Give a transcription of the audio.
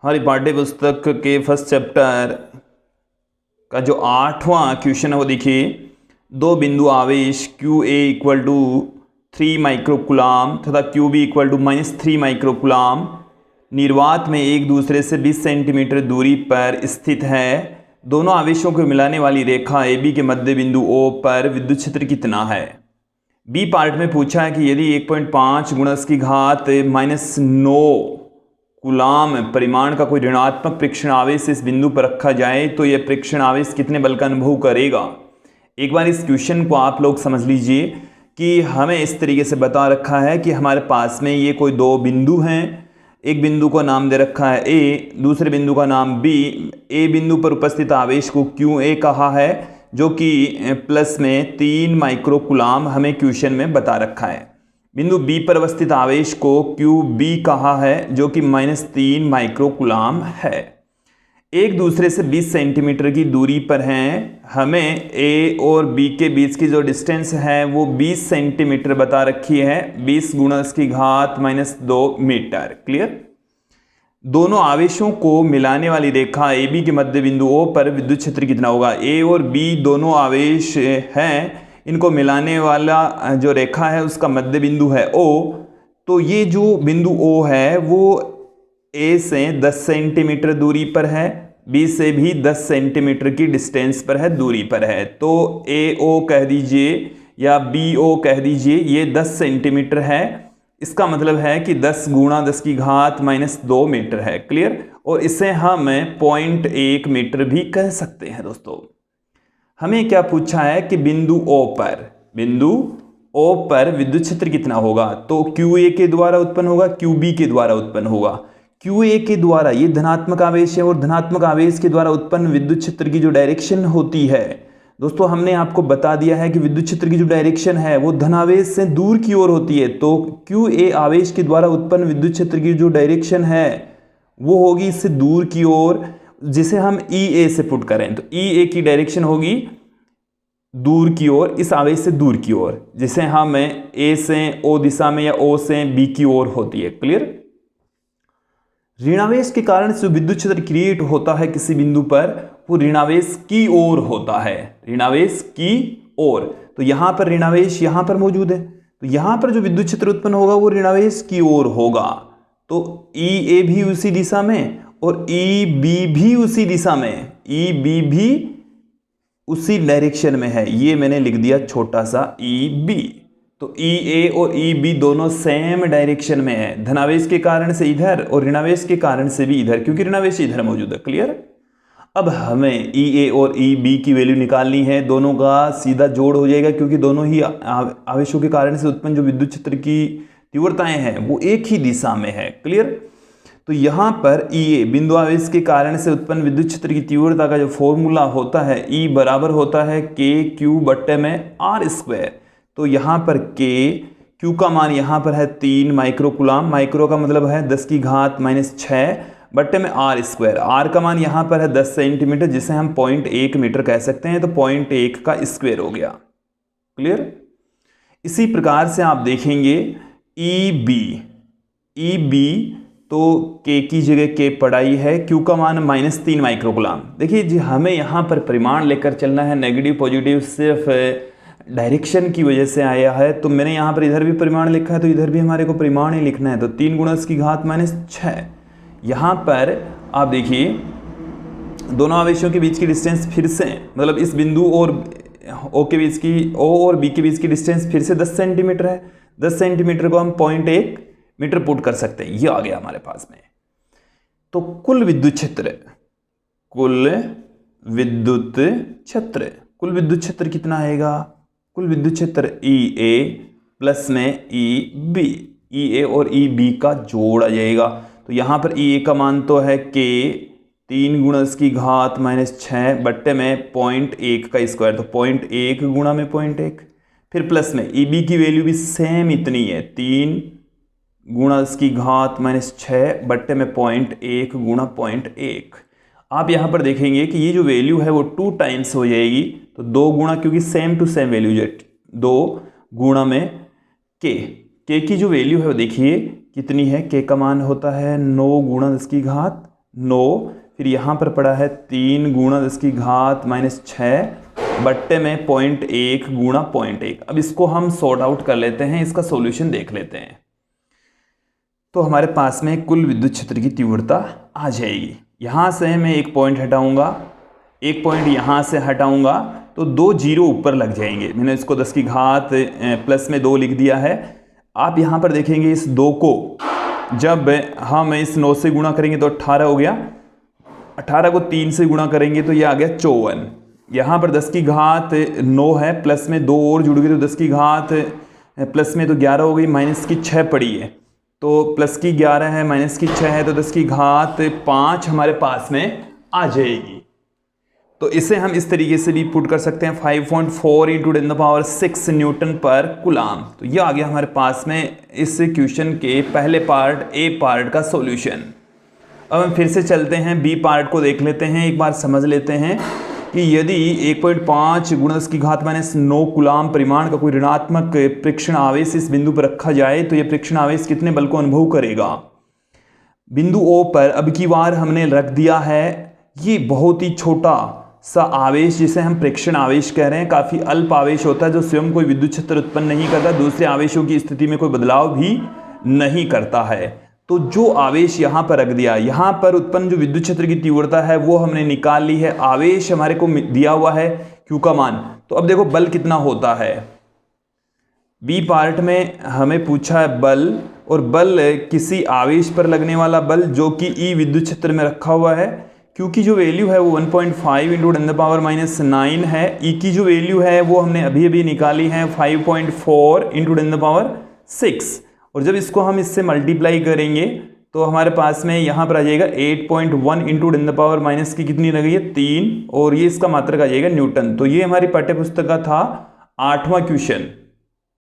हमारी पाठ्य पुस्तक के फर्स्ट चैप्टर का जो 8वां क्वेश्चन है वो देखिए, दो बिंदु आवेश Q A equal to 3 microcoulomb तथा Q B equal to -3 microcoulomb निर्वात में एक दूसरे से 20 सेंटीमीटर दूरी पर स्थित है। दोनों आवेशों को मिलाने वाली रेखा ए बी के मध्य बिंदु O पर विद्युत क्षेत्र कितना है। बी पार्ट में पूछा है कि यदि 1.5 × 10⁻⁹ कूलाम परिमाण का कोई ऋणात्मक प्रेक्षण आवेश इस बिंदु पर रखा जाए तो यह प्रेक्षण आवेश कितने बल का अनुभव करेगा। एक बार इस क्वेश्चन को आप लोग समझ लीजिए कि हमें इस तरीके से बता रखा है कि हमारे पास में ये कोई दो बिंदु हैं। एक बिंदु का नाम दे रखा है ए, दूसरे बिंदु का नाम बी। ए बिंदु पर उपस्थित आवेश को क्यू ए कहा है, जो कि प्लस में 3 माइक्रोकुलाम हमें क्वेश्चन में बता रखा है। बिंदु बी पर अवस्थित आवेश को क्यू बी कहा है, जो कि -3 माइक्रोकुलाम है। एक दूसरे से 20 सेंटीमीटर की दूरी पर हैं। हमें ए और बी के बीच की जो डिस्टेंस है वो 20 सेंटीमीटर बता रखी है, 20 × 10⁻² मीटर। क्लियर। दोनों आवेशों को मिलाने वाली रेखा ए बी के मध्य बिंदु O पर विद्युत क्षेत्र कितना होगा। ए और बी दोनों आवेश हैं, इनको मिलाने वाला जो रेखा है उसका मध्य बिंदु है O। तो ये जो बिंदु O है वो A से 10 सेंटीमीटर दूरी पर है, B से भी 10 सेंटीमीटर की डिस्टेंस पर है, दूरी पर है। तो AO कह दीजिए या BO कह दीजिए, ये 10 सेंटीमीटर है। इसका मतलब है कि 10 × 10⁻² मीटर है। क्लियर। और इसे हम 0.1 मीटर भी कह सकते हैं। दोस्तों हमें क्या पूछा है कि बिंदु O पर विद्युत क्षेत्र कितना होगा। तो QA के द्वारा उत्पन्न होगा, QB के द्वारा उत्पन्न होगा। QA के द्वारा ये धनात्मक आवेश है और धनात्मक आवेश के द्वारा उत्पन्न विद्युत क्षेत्र की जो डायरेक्शन होती है, दोस्तों हमने आपको बता दिया है कि विद्युत क्षेत्र की जो डायरेक्शन है वो धनावेश से दूर की ओर होती है। तो QA आवेश के द्वारा उत्पन्न विद्युत क्षेत्र की जो डायरेक्शन है वो होगी इससे दूर की ओर, जिसे हम EA से पुट करें तो EA की डायरेक्शन होगी दूर की ओर, इस आवेश से दूर की ओर, जिसे हम A से O दिशा में या O से B की ओर होती है। क्लियर। ऋणावेश के कारण जो विद्युत क्षेत्र क्रिएट होता है किसी बिंदु पर, वो ऋणावेश की ओर होता है, ऋणावेश की ओर। तो यहां पर ऋणावेश यहां पर मौजूद है, तो यहां पर जो विद्युत क्षेत्र उत्पन्न होगा वो ऋणावेश की ओर होगा। तो EA भी उसी दिशा में और EB भी उसी दिशा में, EB भी उसी डायरेक्शन में है। ये मैंने लिख दिया छोटा सा EB। तो EA और EB दोनों सेम डायरेक्शन में है, धनावेश के कारण से इधर और ऋणावेश के कारण से भी इधर, क्योंकि ऋणावेश इधर मौजूद है। क्लियर। अब हमें EA और EB की वैल्यू निकालनी है। दोनों का सीधा जोड़ हो जाएगा, क्योंकि दोनों ही आवेशों के कारण से उत्पन्न जो विद्युत क्षेत्र की तीव्रताएं हैं वो एक ही दिशा में है। क्लियर। तो यहाँ पर EA बिंदु आवेश के कारण से उत्पन्न विद्युत क्षेत्र की तीव्रता का जो फॉर्मूला होता है, E बराबर होता है KQ/R²। तो यहाँ पर Q का मान यहाँ पर है 3 माइक्रोकुलाम, माइक्रो का मतलब है 10⁻⁶ बट्टे में R²। R का मान यहाँ पर है 10 सेंटीमीटर, जिसे हम 0.1 मीटर कह सकते हैं। तो 0.1 का स्क्वायर हो गया। क्लियर। इसी प्रकार से आप देखेंगे EB तो K की जगह K पढ़ाई है, Q का मान -3 माइक्रोकुलाम। देखिए जी, हमें यहाँ पर परिमाण लेकर चलना है, नेगेटिव पॉजिटिव सिर्फ डायरेक्शन की वजह से आया है। तो मैंने यहाँ पर इधर भी परिमाण लिखा है, तो इधर भी हमारे को परिमाण ही लिखना है। तो 3 × 10⁻⁶। यहाँ पर आप देखिए दोनों आवेशों के बीच की डिस्टेंस फिर से, मतलब इस बिंदु और O के बीच की, O और B के बीच की डिस्टेंस फिर से 10 सेंटीमीटर है। 10 सेंटीमीटर को हम 0.1 मीटर पुट कर सकते हैं। ये आ गया हमारे पास में। तो कुल विद्युत क्षेत्र कितना आएगा। कुल विद्युत क्षेत्र EA प्लस में EA और EB का जोड़ आ जाएगा। तो यहाँ पर EA का मान तो है K 3 × 10⁻⁶ बट्टे में 0.1 का स्क्वायर, तो 0.1 गुणा में 0.1, फिर प्लस में EB की वैल्यू भी सेम इतनी है, 3 × 10⁻⁶ बट्टे में 0.1 गुणा 0.1। आप यहाँ पर देखेंगे कि ये जो वैल्यू है वो 2 टाइम्स हो जाएगी। तो 2 गुणा, क्योंकि सेम टू सेम वैल्यू है, 2 गुणा में K की जो वैल्यू है वो देखिए कितनी है। K का मान होता है 9 × 10⁻⁹ 9, फिर यहाँ पर पड़ा है 3 गुणा 10 की घात -6 बट्टे में 0.1 गुणा 0.1। अब इसको हम सॉर्ट आउट कर लेते हैं, इसका सॉल्यूशन देख लेते हैं। तो हमारे पास में कुल विद्युत क्षेत्र की तीव्रता आ जाएगी। यहाँ से मैं एक पॉइंट हटाऊंगा, एक पॉइंट यहाँ से हटाऊंगा, तो 2 जीरो ऊपर लग जाएंगे। मैंने इसको 10 की घात प्लस में 2 लिख दिया है। आप यहाँ पर देखेंगे इस 2 को जब हम इस 9 से गुणा करेंगे तो 18 हो गया, 18 को 3 से गुणा करेंगे तो ये आ गया 54। यहाँ पर 10 की घात 9 है, प्लस में 2 और जुड़ गए तो 10 की घात प्लस में तो 11 हो गई, माइनस की 6 पड़ी है, तो प्लस की 11 है माइनस की 6 है, तो 10 की घात 5 हमारे पास में आ जाएगी। तो इसे हम इस तरीके से भी पुट कर सकते हैं 5.4 × 10⁶ न्यूटन पर कूलाम। तो ये आ गया हमारे पास में इस क्वेश्चन के पहले पार्ट ए पार्ट का सॉल्यूशन। अब हम फिर से चलते हैं बी पार्ट को देख लेते हैं, एक बार समझ लेते हैं कि यदि 1.5 × 10 की घात -9 कूलाम परिमाण का कोई ऋणात्मक परीक्षण आवेश इस बिंदु पर रखा जाए तो यह परीक्षण आवेश कितने बल को अनुभव करेगा। बिंदु ओ पर अब की बार हमने रख दिया है ये बहुत ही छोटा सा आवेश जिसे हम प्रेक्षण आवेश कह रहे हैं। काफ़ी अल्प आवेश होता है जो स्वयं कोई विद्युत क्षेत्र उत्पन्न नहीं करता, दूसरे आवेशों की स्थिति में कोई बदलाव भी नहीं करता है। तो जो आवेश यहाँ पर रख दिया, यहाँ पर उत्पन्न जो विद्युत क्षेत्र की तीव्रता है वो हमने निकाल ली है। आवेश हमारे को दिया हुआ है Q का मान। तो अब देखो बल कितना होता है। बी पार्ट में हमें पूछा है बल, और बल किसी आवेश पर लगने वाला बल जो कि E विद्युत क्षेत्र में रखा हुआ है। क्योंकि जो वैल्यू है वो 1.5 × 10⁻⁹ है। E की जो वैल्यू है वो हमने अभी अभी निकाली है 5.4 × 10⁻⁶, और जब इसको हम इससे मल्टीप्लाई करेंगे तो हमारे पास में यहाँ पर आ जाएगा 8.1 × 10⁻⁻ की कितनी लग गई है 3, और ये इसका मात्रक आ जाएगा न्यूटन। तो ये हमारी पाठ्य पुस्तक का था 8वां क्वेश्चन।